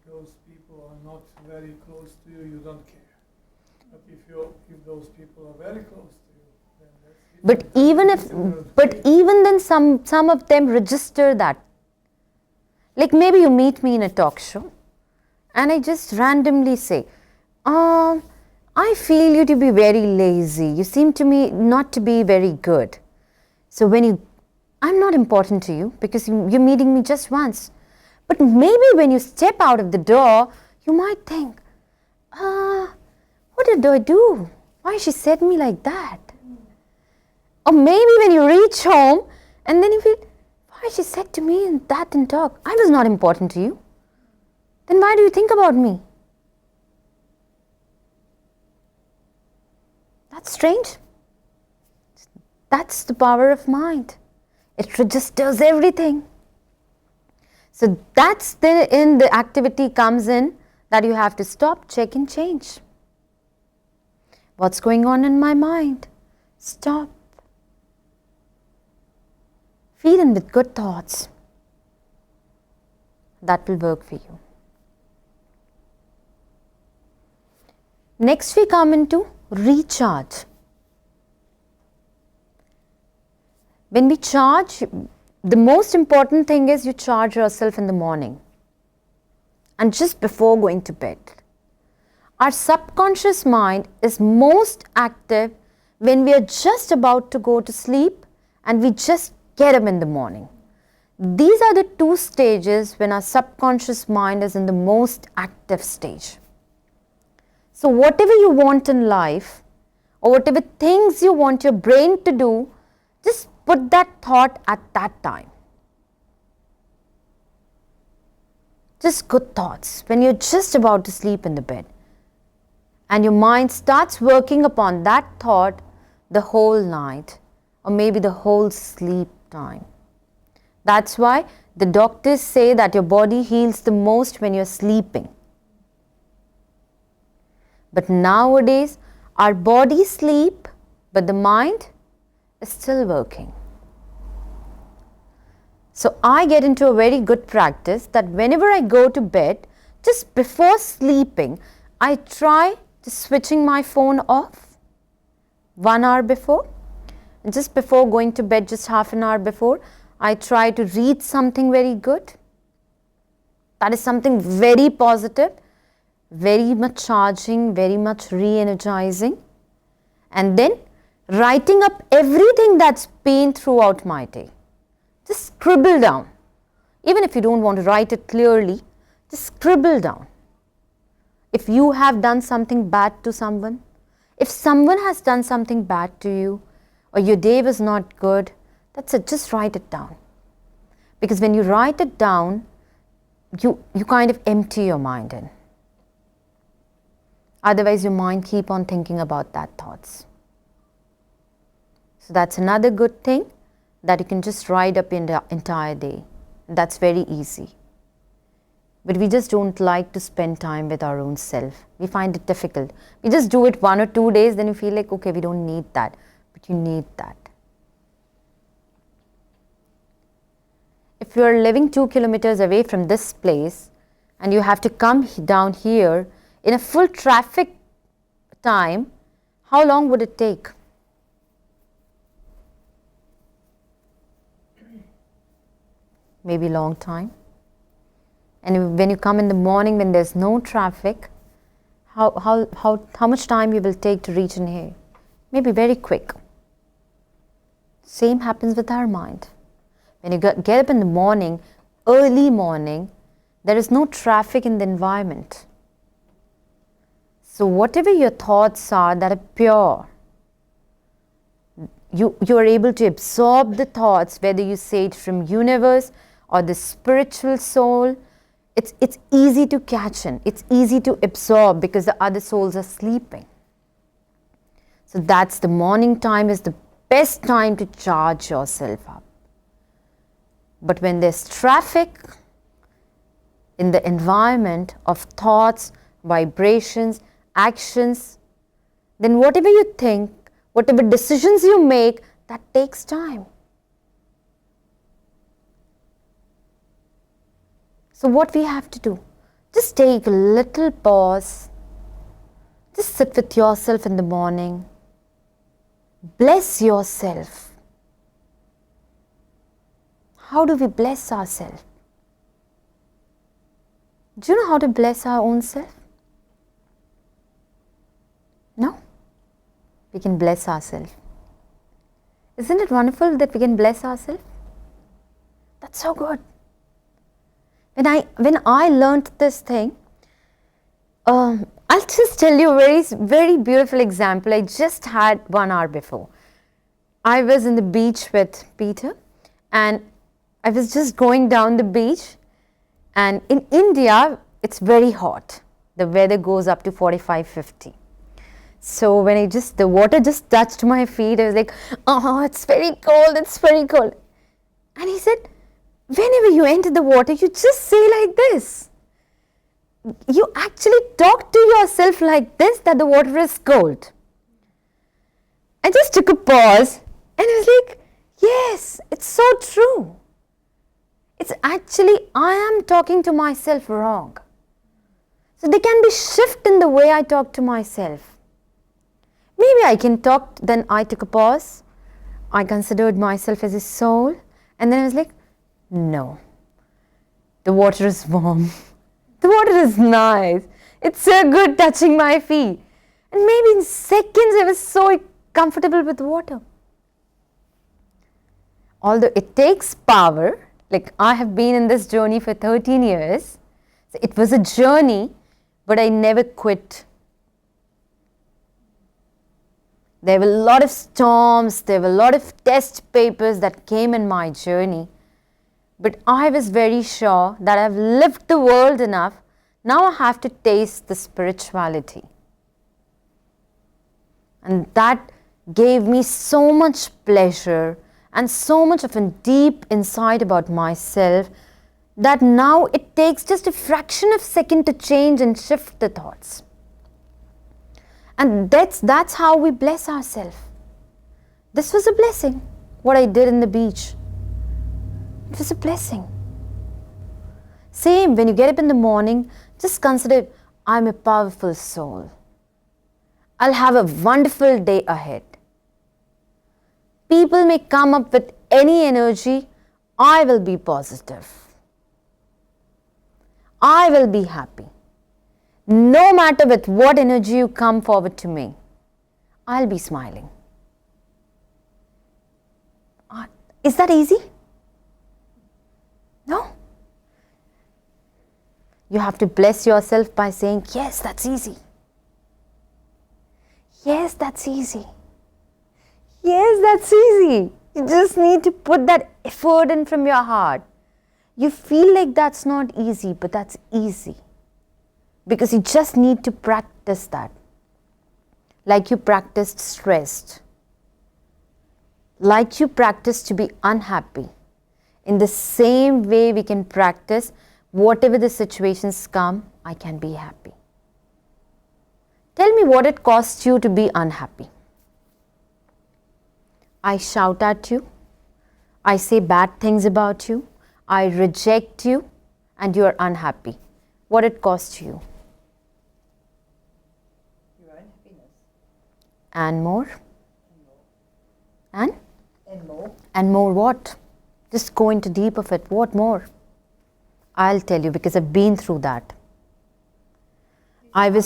those people are not very close to you, you don't care. But if those people are very close to you, then that's different. But even then some of them register that. Like maybe you meet me in a talk show and I just randomly say, I feel you to be very lazy. You seem to me not to be very good. So I'm not important to you because you're meeting me just once. But maybe when you step out of the door, you might think, what did I do? Why she said me like that? Or maybe when you reach home and then you feel, why she said to me that in talk? I was not important to you. Then why do you think about me? That's strange. That's the power of mind. It registers everything. So that's in the activity comes in that you have to stop, check and change. What's going on in my mind? Stop. Feed in with good thoughts. That will work for you. Next we come into recharge. When we charge, the most important thing is you charge yourself in the morning and just before going to bed. Our subconscious mind is most active when we are just about to go to sleep and we just get up in the morning. These are the two stages when our subconscious mind is in the most active stage. So whatever you want in life or whatever things you want your brain to do, just put that thought at that time. Just good thoughts when you're just about to sleep in the bed. And your mind starts working upon that thought the whole night or maybe the whole sleep time. That's why the doctors say that your body heals the most when you're sleeping. But nowadays, our bodies sleep, but the mind is still working. So I get into a very good practice that whenever I go to bed, just before sleeping, I try to switching my phone off 1 hour before. And just before going to bed, just half an hour before, I try to read something very good. That is something very positive, very much charging, very much re-energizing. And then writing up everything that's been throughout my day. Just scribble down. Even if you don't want to write it clearly, just scribble down. If you have done something bad to someone, if someone has done something bad to you, or your day was not good, that's it, just write it down. Because when you write it down, you kind of empty your mind in. Otherwise, your mind keep on thinking about that thoughts. So that's another good thing that you can just write up in the entire day. That's very easy. But we just don't like to spend time with our own self. We find it difficult. We just do it 1 or 2 days, then you feel like, okay, we don't need that. But you need that. If you are living 2 kilometers away from this place and you have to come down here in a full traffic time, how long would it take? Maybe long time. And when you come in the morning when there's no traffic, how much time you will take to reach in here? Maybe very quick. Same happens with our mind. When you get up in the morning, early morning, there is no traffic in the environment. So whatever your thoughts are that are pure, you are able to absorb the thoughts, whether you say it from universe or the spiritual soul. It's easy to catch in. It's easy to absorb because the other souls are sleeping. So that's the morning time is the best time to charge yourself up. But when there's traffic in the environment of thoughts, vibrations, actions, then whatever you think, whatever decisions you make, that takes time. So what we have to do? Just take a little pause. Just sit with yourself in the morning. Bless yourself. How do we bless ourselves? Do you know how to bless our own self? No? We can bless ourselves. Isn't it wonderful that we can bless ourselves? That's so good. When I learnt this thing, I'll just tell you a very beautiful example. I just had 1 hour before. I was in the beach with Peter, and I was just going down the beach, and in India it's very hot. The weather goes up to 45, 50. So when the water just touched my feet, I was like, oh, it's very cold, it's very cold. And he said, whenever you enter the water, you just say like this. You actually talk to yourself like this, that the water is cold. I just took a pause and I was like, yes, it's so true. It's actually, I am talking to myself wrong. So there can be shift in the way I talk to myself. Maybe I can talk, then I took a pause. I considered myself as a soul. And then I was like, no, the water is warm. The water is nice. It's so good touching my feet. And maybe in seconds I was so comfortable with water. Although it takes power, like I have been in this journey for 13 years. So it was a journey, but I never quit. There were a lot of storms, there were a lot of test papers that came in my journey. But I was very sure that I've lived the world enough. Now I have to taste the spirituality. And that gave me so much pleasure and so much of a deep insight about myself that now it takes just a fraction of a second to change and shift the thoughts. And that's how we bless ourselves. This was a blessing, what I did in the beach. It was a blessing. Same, when you get up in the morning, just consider, I'm a powerful soul. I'll have a wonderful day ahead. People may come up with any energy, I will be positive. I will be happy. No matter with what energy you come forward to me, I'll be smiling. Is that easy? No. You have to bless yourself by saying, yes, that's easy. Yes, that's easy. Yes, that's easy. You just need to put that effort in from your heart. You feel like that's not easy, but that's easy. Because you just need to practice that. Like you practiced stressed. Like you practiced to be unhappy. In the same way we can practice, whatever the situations come, I can be happy. Tell me what it costs you to be unhappy. I shout at you. I say bad things about you. I reject you and you are unhappy. What it costs you? Your unhappiness. And more? And? And more. And more what? Just go into deep of it. What more? I'll tell you because I've been through that. I would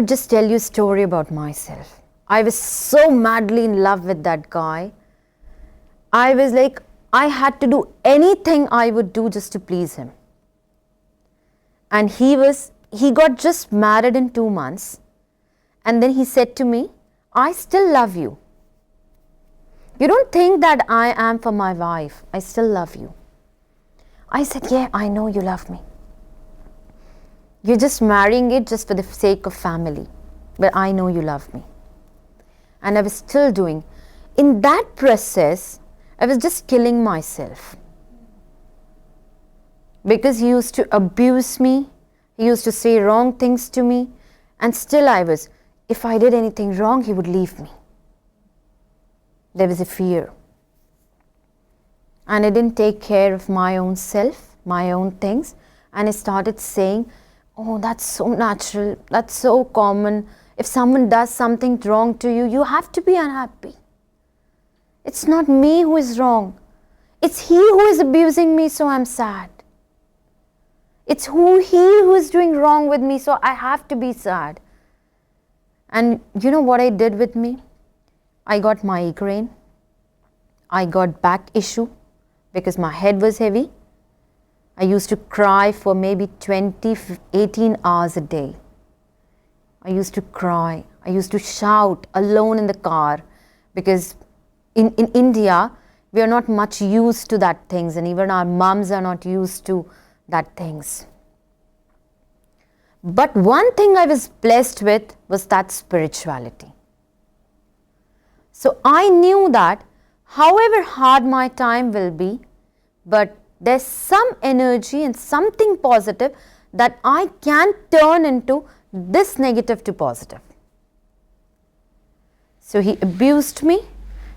just tell you a story about myself. I was so madly in love with that guy. I was like, I had to do anything I would do just to please him. And he got just married in 2 months. And then he said to me, I still love you. You don't think that I am for my wife. I still love you. I said, yeah, I know you love me. You're just marrying it just for the sake of family. But I know you love me. And I was still doing. In that process, I was just killing myself. Because he used to abuse me. He used to say wrong things to me. And still if I did anything wrong, he would leave me. There was a fear. And I didn't take care of my own self, my own things. And I started saying, oh, that's so natural, that's so common. If someone does something wrong to you, you have to be unhappy. It's not me who is wrong. It's he who is abusing me, so I'm sad. It's he who is doing wrong with me, so I have to be sad. And you know what I did with me? I got migraine. I got back issue because my head was heavy. I used to cry for maybe 18 hours a day. I used to cry. I used to shout alone in the car because in India, we are not much used to that things, and even our mums are not used to that things. But one thing I was blessed with was that spirituality. So I knew that however hard my time will be, but there's some energy and something positive that I can turn into this negative to positive. So he abused me.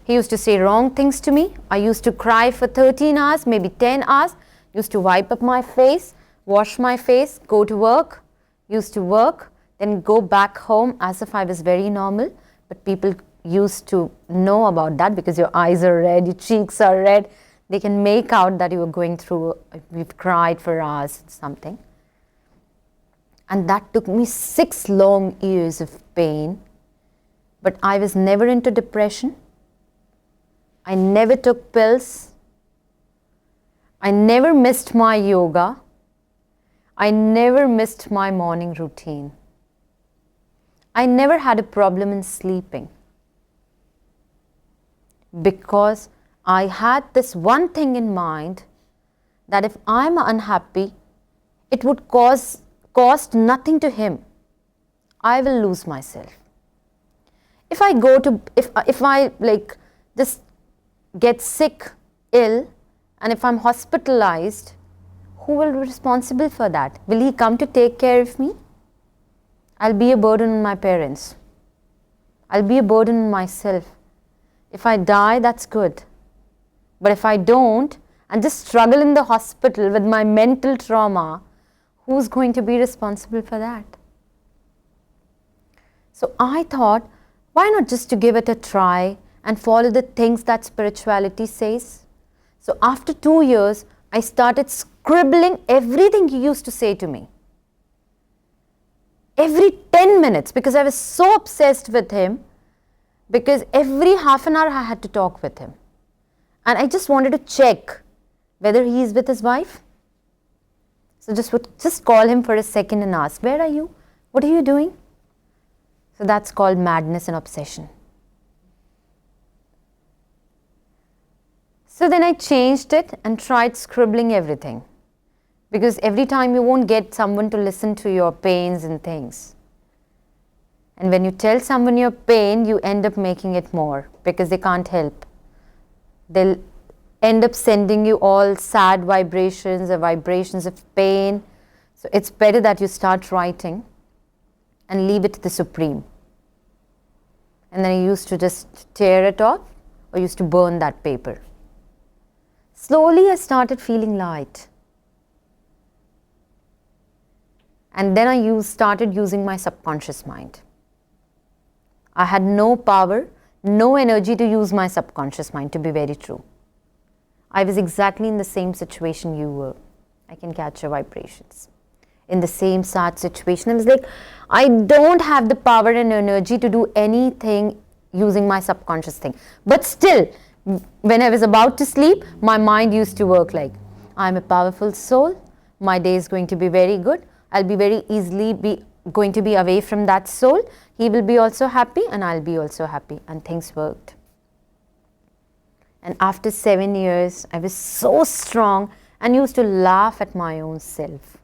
He used to say wrong things to me. I used to cry for 13 hours, maybe 10 hours. Used to wipe up my face, wash my face, go to work. Used to work, then go back home as if I was very normal. But people used to know about that because your eyes are red, your cheeks are red. They can make out that you were going through, you've cried for hours or something. And that took me 6 long years of pain. But I was never into depression. I never took pills. I never missed my yoga. I never missed my morning routine. I never had a problem in sleeping because I had this one thing in mind, that if I'm unhappy, it would cost nothing to him. I will lose myself. If I go to, if I like just get sick, ill, and if I'm hospitalized, who will be responsible for that? Will he come to take care of me? I'll be a burden on my parents. I'll be a burden on myself. If I die, that's good. But if I don't, and just struggle in the hospital with my mental trauma, who's going to be responsible for that? So I thought, why not just to give it a try and follow the things that spirituality says? So after 2 years, I started scribbling everything he used to say to me. Every 10 minutes, because I was so obsessed with him, because every half an hour I had to talk with him. And I just wanted to check whether he is with his wife. So just call him for a second and ask, where are you? What are you doing? So that's called madness and obsession. So then I changed it and tried scribbling everything. Because every time you won't get someone to listen to your pains and things. And when you tell someone your pain, you end up making it more because they can't help. They'll end up sending you all sad vibrations or vibrations of pain. So it's better that you start writing and leave it to the Supreme. And then I used to just tear it off or used to burn that paper. Slowly I started feeling light. And then I started using my subconscious mind. I had no power, no energy to use my subconscious mind, to be very true. I was exactly in the same situation you were. I can catch your vibrations. In the same sad situation, I was like, I don't have the power and energy to do anything using my subconscious thing. But still, when I was about to sleep, my mind used to work like, I'm a powerful soul. My day is going to be very good. I'll be very easily going to be away from that soul. He will be also happy and I'll be also happy. And things worked. And after 7 years, I was so strong and used to laugh at my own self.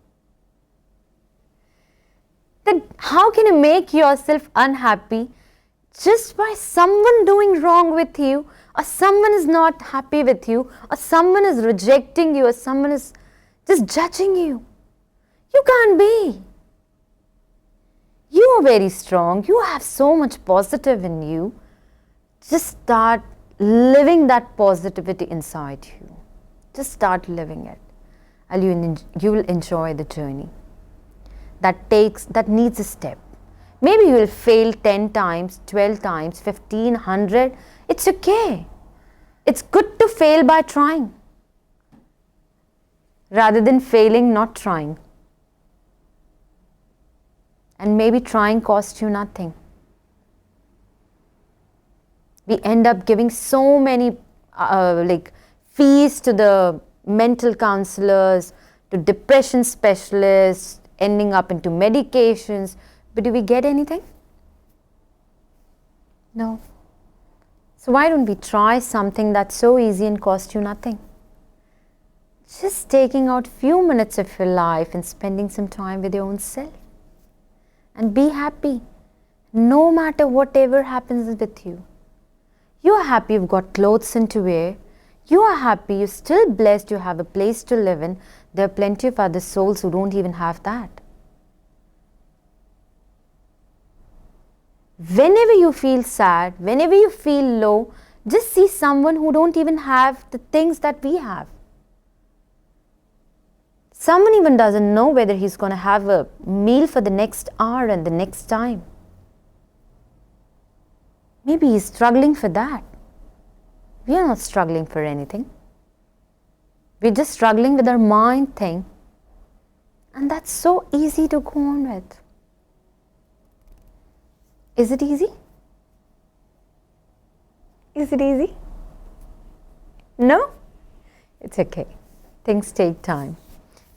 That how can you make yourself unhappy just by someone doing wrong with you, or someone is not happy with you, or someone is rejecting you, or someone is just judging you? You can't be. You are very strong. You have so much positive in you. Just start living that positivity inside you. Just start living it. and you will enjoy the journey. That needs a step. Maybe you will fail 10 times, 12 times, 15, 100. It's okay. It's good to fail by trying rather than failing not trying. And maybe trying costs you nothing. We end up giving so many fees to the mental counselors, to depression specialists, ending up into medications. But do we get anything? No. So why don't we try something that's so easy and costs you nothing? Just taking out few minutes of your life and spending some time with your own self. And be happy, no matter whatever happens with you. You are happy you've got clothes and to wear. You are happy you're still blessed you have a place to live in. There are plenty of other souls who don't even have that. Whenever you feel sad, whenever you feel low, just see someone who don't even have the things that we have. Someone even doesn't know whether he's going to have a meal for the next hour and the next time. Maybe he's struggling for that. We are not struggling for anything. We're just struggling with our mind thing. And that's so easy to go on with. Is it easy? Is it easy? No? It's okay. Things take time.